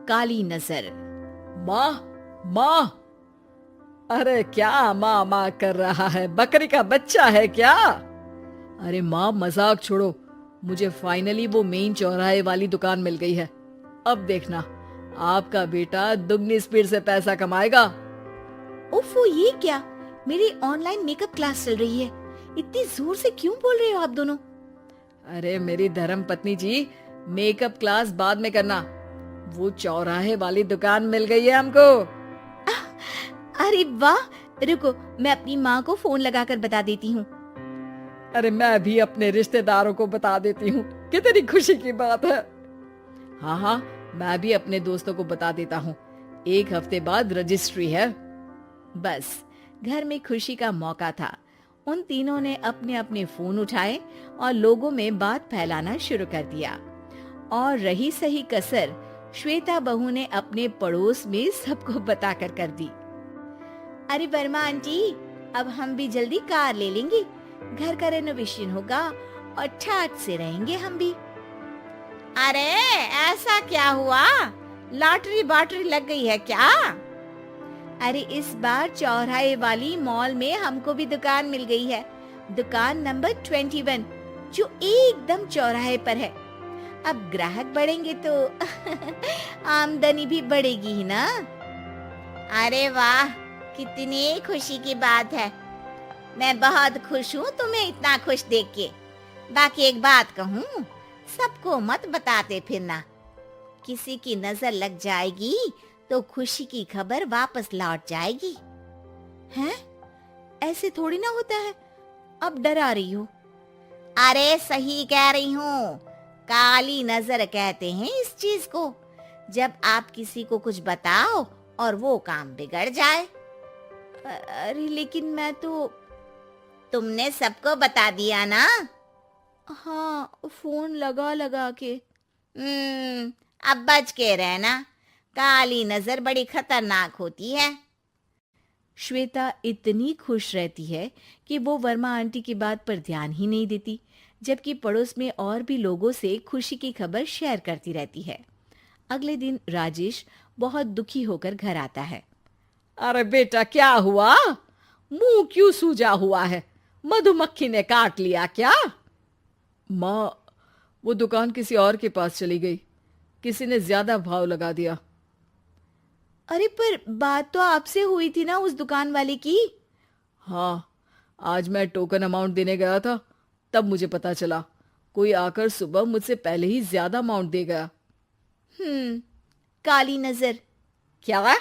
काली नजर। माँ, माँ, अरे क्या माँ माँ कर रहा है? बकरी का बच्चा है क्या? अरे माँ, मजाक छोड़ो। मुझे फाइनली वो मेन चौराहे वाली दुकान मिल गई है। अब देखना, आपका बेटा दुगनी स्पीड से पैसा कमाएगा। ओफो, ये क्या? मेरी ऑनलाइन मेकअप क्लास चल रही है। इतनी जोर से क्यों बोल रहे हो आप दोनों? अरे मेरी धर्म पत्नी जी, मेकअप क्लास बाद में करना। वो चौराहे वाली दुकान मिल गई है हमको। अरे वाह, रुको, मैं अपनी माँ को फोन लगाकर बता देती हूँ। अरे मैं भी अपने रिश्तेदारों को बता देती हूँ। कितनी खुशी की बात है। हाँ हाँ, मैं भी अपने दोस्तों को बता देता हूँ। 1 हफ्ते बाद रजिस्ट्री है। बस, घर में खुशी का मौका था। उन तीनों ने अपने अपने फोन उठाए और लोगों में बात फैलाना शुरू कर दिया। और रही सही कसर श्वेता बहू ने अपने पड़ोस में सबको बताकर कर दी। अरे वर्मा आंटी, अब हम भी जल्दी कार ले लेंगे। घर का रेनोवेशन होगा और ठाट से रहेंगे हम भी। अरे ऐसा क्या हुआ? लॉटरी बाटरी लग गई है क्या? अरे इस बार चौराहे वाली मॉल में हमको भी दुकान मिल गई है। दुकान नंबर 21, जो एकदम चौराहे पर है। अब ग्राहक बढ़ेंगे तो आमदनी भी बढ़ेगी ही ना। अरे वाह, कितनी खुशी की बात है। मैं बहुत खुश हूँ तुम्हें इतना खुश देख के। बाकी एक बात कहूँ, सबको मत बताते फिरना। किसी की नजर लग जाएगी तो खुशी की खबर वापस लौट जाएगी। हैं? ऐसे थोड़ी ना होता है। अब डरा रही हो। अरे सही कह रही हूँ, काली नजर कहते हैं इस चीज को। जब आप किसी को कुछ बताओ और वो काम बिगड़ जाए। अरे लेकिन मैं तो। तुमने सबको बता दिया ना? हाँ, फोन लगा लगा के। अब बच के रहना, काली नजर बड़ी खतरनाक होती है। श्वेता इतनी खुश रहती है कि वो वर्मा आंटी की बात पर ध्यान ही नहीं देती, जबकि पड़ोस में और भी लोगों से खुशी की खबर शेयर करती रहती है। अगले दिन राजेश बहुत दुखी होकर घर आता है। अरे बेटा, क्या हुआ? मुंह क्यों सूजा हुआ है? मधुमक्खी ने काट लिया क्या? माँ, वो दुकान किसी और के पास चली गई। किसी ने ज्यादा भाव लगा दिया। अरे पर बात तो आपसे हुई थी ना उस दुकान वाले की। हाँ, आज मैं टोकन अमाउंट देने गया था, तब मुझे पता चला। कोई आकर सुबह मुझसे पहले ही ज्यादा अमाउंट दे गया। काली नजर। क्या?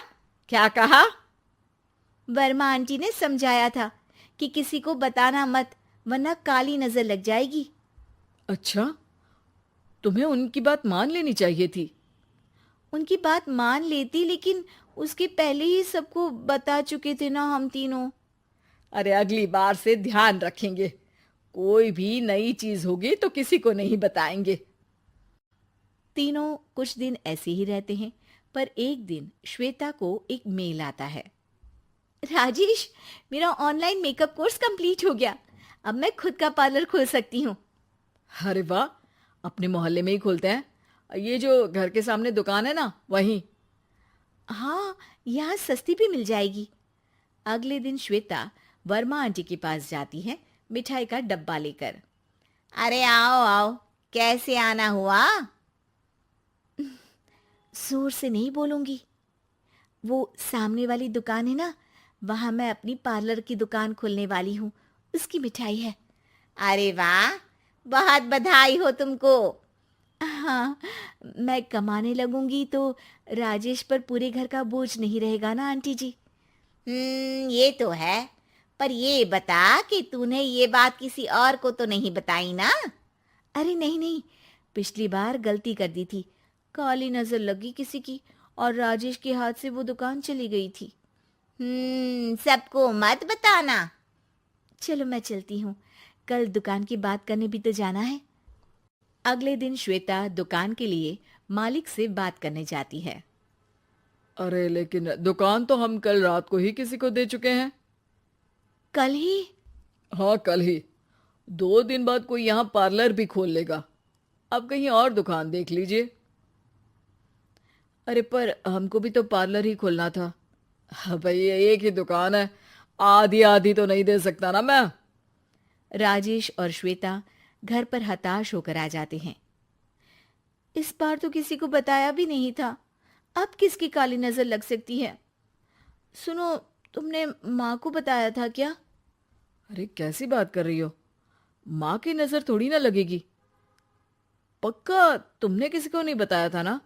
क्या कहा? वर्मा आंटी ने समझाया था कि किसी को बताना मत, वरना काली नजर लग जाएगी। अच्छा, तुम्हें उनकी बात मान लेनी चाहिए थी। उनकी बात मान लेती, लेकिन उसके पहले ही सबको बता चुके थे ना हम तीनों। अरे अगली बार से ध्यान रखेंगे। कोई भी नई चीज होगी तो किसी को नहीं बताएंगे। तीनों कुछ दिन ऐसे ही रहते हैं, पर एक दिन श्वेता को एक मेल आता है। राजेश, मेरा ऑनलाइन मेकअप कोर्स कंप्लीट हो गया। अब मैं खुद का पार्लर खोल सकती हूँ। अरे वाह, अपने मोहल्ले में ही खोलते हैं। ये जो घर के सामने दुकान है ना, वहीं। हाँ, यहाँ सस्ती भी मिल जाएगी। अगले दिन श्वेता वर्मा आंटी के पास जाती है, मिठाई का डब्बा लेकर। अरे आओ आओ, कैसे आना हुआ? जोर से नहीं बोलूंगी। वो सामने वाली दुकान है ना, वहां मैं अपनी पार्लर की दुकान खोलने वाली हूँ। उसकी मिठाई है। अरे वाह, बहुत बधाई हो तुमको। हाँ, मैं कमाने लगूंगी तो राजेश पर पूरे घर का बोझ नहीं रहेगा ना आंटी जी। ये तो है। पर ये बता कि तूने ये बात किसी और को तो नहीं बताई ना? अरे नहीं नहीं, पिछली बार गलती कर दी थी। काली नजर लगी किसी की और राजेश के हाथ से वो दुकान चली गई थी। सबको मत बताना। चलो मैं चलती हूँ, कल दुकान की बात करने भी तो जाना है। अगले दिन श्वेता दुकान के लिए मालिक से बात करने जाती है। अरे लेकिन दुकान तो हम कल रात को ही किसी को दे चुके हैं। कल ही? हाँ, कल ही। 2 दिन बाद कोई यहाँ पार्लर भी खोल लेगा। अब कहीं और दुकान देख लीजिए। अरे पर हमको भी तो पार्लर ही खोलना था। हाँ भाई, एक ही दुकान है, आधी आधी तो नहीं दे सकता ना मैं। राजेश और श्वेता घर पर हताश होकर आ जाते हैं। इस बार तो किसी को बताया भी नहीं था, अब किसकी काली नजर लग सकती है। सुनो, तुमने माँ को बताया था क्या? अरे कैसी बात कर रही हो, माँ की नजर थोड़ी ना लगेगी। पक्का तुमने किसी को नहीं बताया था ना?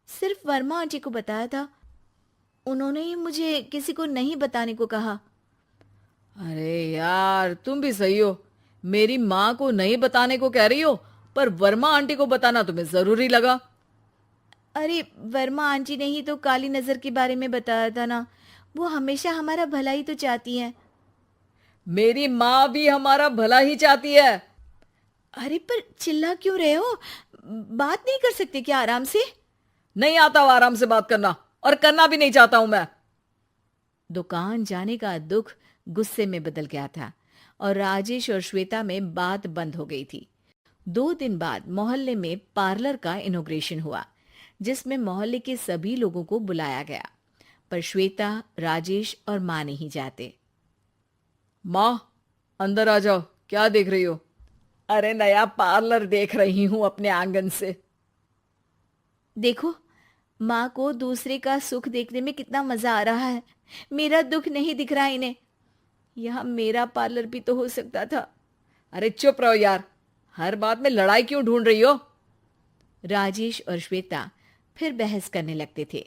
सिर्फ वर्मा आंटी को बताया था, उन्होंने ही मुझे किसी को नहीं बताने को कहा। अरे यार, तुम भी सही हो, मेरी माँ को नहीं बताने को कह रही हो, पर वर्मा आंटी को बताना तुम्हें जरूरी लगा। अरे वर्मा आंटी ने ही तो काली नजर के बारे में बताया था ना, वो हमेशा हमारा भला ही तो चाहती हैं। मेरी माँ भी हमारा भला ही चाहती है। अरे पर चिल्ला क्यों रहे हो? बात नहीं कर सकते क्या आराम से? नहीं आता वो आराम से बात करना, और करना भी नहीं चाहता हूं मैं। दुकान जाने का दुख गुस्से में बदल गया था और राजेश और श्वेता में बात बंद हो गई थी। 2 दिन बाद मोहल्ले में पार्लर का इनॉग्रेशन हुआ, जिसमें मोहल्ले के सभी लोगों को बुलाया गया, पर श्वेता, राजेश और माँ नहीं जाते। माँ, अंदर आ जाओ, क्या देख रही हो? अरे नया पार्लर देख रही हूं अपने आंगन से। देखो, माँ को दूसरे का सुख देखने में कितना मजा आ रहा है, मेरा दुख नहीं दिख रहा इन्हें। यहाँ मेरा पार्लर भी तो हो सकता था। अरे चुप रहो यार, हर बात में लड़ाई क्यों ढूंढ रही हो? राजेश और श्वेता फिर बहस करने लगते थे।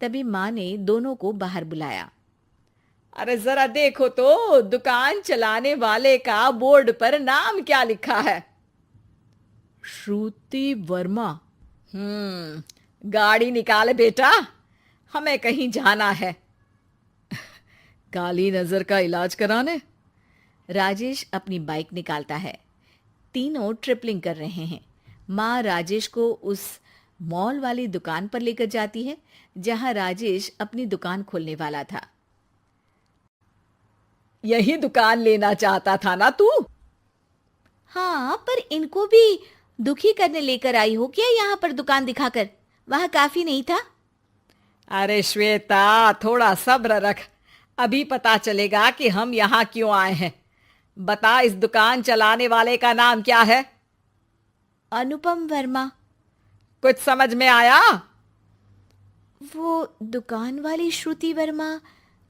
तभी माँ ने दोनों को बाहर बुलाया। अरे जरा देखो तो, दुकान चलाने वाले का बोर्ड पर नाम क्या लिखा है? श्रुति वर्मा। गाड़ी निकाले बेटा, हमें कहीं जाना है। काली नजर का इलाज कराने? राजेश अपनी बाइक निकालता है। तीनों ट्रिपलिंग कर रहे हैं। माँ राजेश को उस मॉल वाली दुकान पर लेकर जाती है जहां राजेश अपनी दुकान खोलने वाला था। यही दुकान लेना चाहता था ना तू? हाँ, पर इनको भी दुखी करने लेकर आई हो क्या यहाँ पर दुकान दिखाकर? वहां काफी नहीं था? अरे श्वेता, थोड़ा सब्र रख, अभी पता चलेगा कि हम यहाँ क्यों आए हैं। बता, इस दुकान चलाने वाले का नाम क्या है? अनुपम वर्मा। कुछ समझ में आया? वो दुकान वाली श्रुति वर्मा,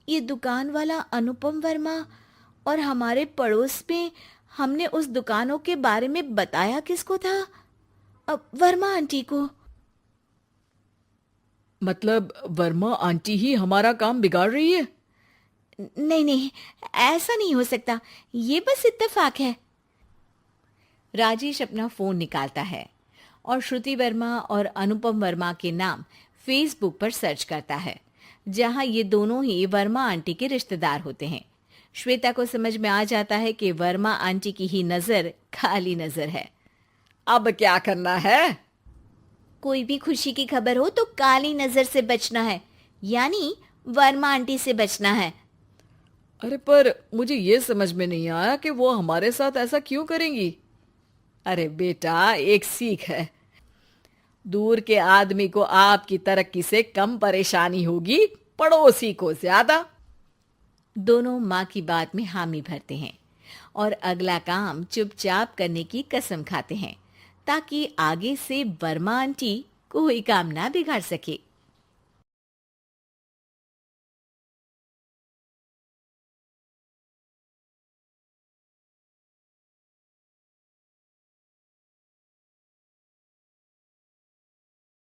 ये दुकान वाला अनुपम वर्मा, और हमारे पड़ोस में हमने उस दुकानों के बारे में बताया किसको था? अब वर्मा आंटी को। मतलब वर्मा आंटी ही हमारा काम बिगाड़ रही है? नहीं नहीं, ऐसा नहीं हो सकता, ये बस इत्तेफाक है। राजेश अपना फोन निकालता है और श्रुति वर्मा और अनुपम वर्मा के नाम फेसबुक पर सर्च करता है, जहां ये दोनों ही वर्मा आंटी के रिश्तेदार होते हैं। श्वेता को समझ में आ जाता है कि वर्मा आंटी की ही नजर काली नजर है। अब क्या करना है? कोई भी खुशी की खबर हो तो काली नजर से बचना है, यानी वर्मा आंटी से बचना है। अरे पर मुझे ये समझ में नहीं आया कि वो हमारे साथ ऐसा क्यों करेंगी। अरे बेटा, एक सीख है, दूर के आदमी को आपकी तरक्की से कम परेशानी होगी, पड़ोसी को ज्यादा। दोनों माँ की बात में हामी भरते हैं और अगला काम चुपचाप करने की कसम खाते हैं, ताकि आगे से वर्मा आंटी कोई काम ना बिगाड़ सके।